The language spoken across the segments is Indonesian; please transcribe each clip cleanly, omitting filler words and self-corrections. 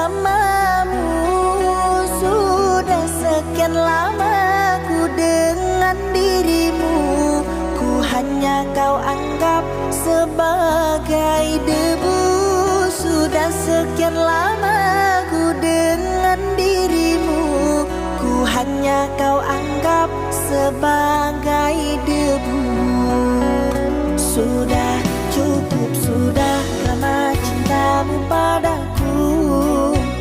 bersamamu. Sudah sekian lama ku dengan dirimu, ku hanya kau anggap sebagai debu. Sudah sekian lama ku dengan dirimu, ku hanya kau anggap sebagai debu. Sudah cukup, sudah lama cintamu padaku.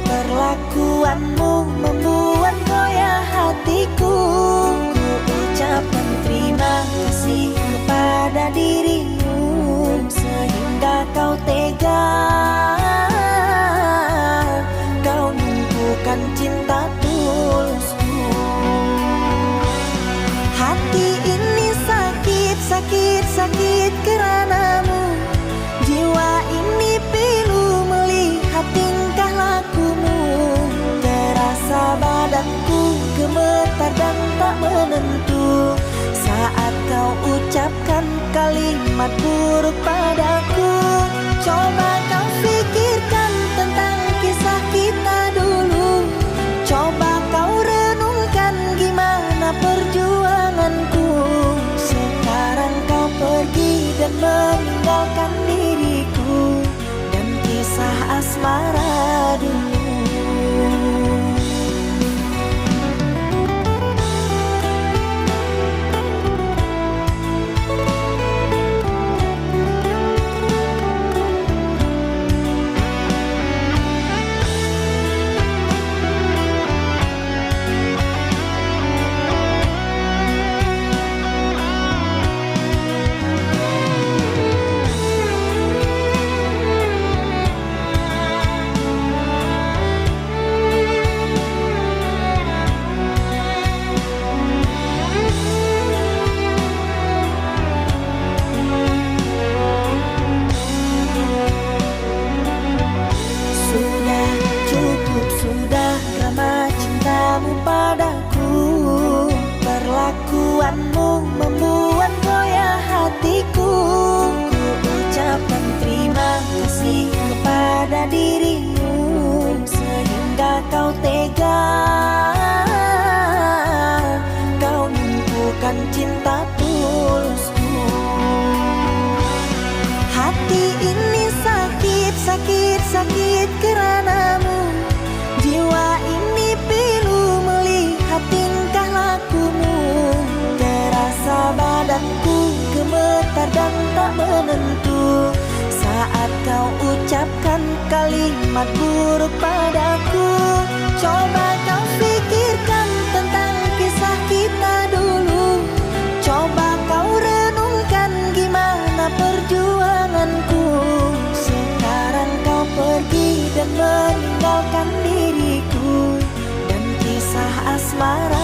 Perlakuanmu membuat goyah hatiku. Ku ucapkan terima kasih kepada dirimu, sehingga kau tega, kau numpukan cinta tulusku. Hati ini sakit, sakit, sakit karanamu. Jiwa ini pilu melihat tingkah lakumu. Terasa badanku gemetar dan tak menentu saat kau ucapkan kalimat buruk padaku. Coba kau pikirkan tentang kisah kita dulu. Coba kau renungkan gimana perjuanganku. Sekarang kau pergi dan meninggalkan diriku dan kisah asmara dulu. Perlakuanmu membuat goyah hatiku. Ku ucapkan terima kasih kepada dirimu, sehingga kau tega, kau numpukan cinta tulusku. Hati ini sakit, sakit, sakit karanamu. Jiwa ini pilu melihat tingkah lakumu. Terasa badanku gemetar dan tak menentu saat kau ucapkan kalimat buruk padaku. Coba kau pikirkan tentang kisah kita dulu. Coba kau renungkan gimana perjuanganku. Sekarang kau pergi dan meninggalkan diriku dan kisah asmara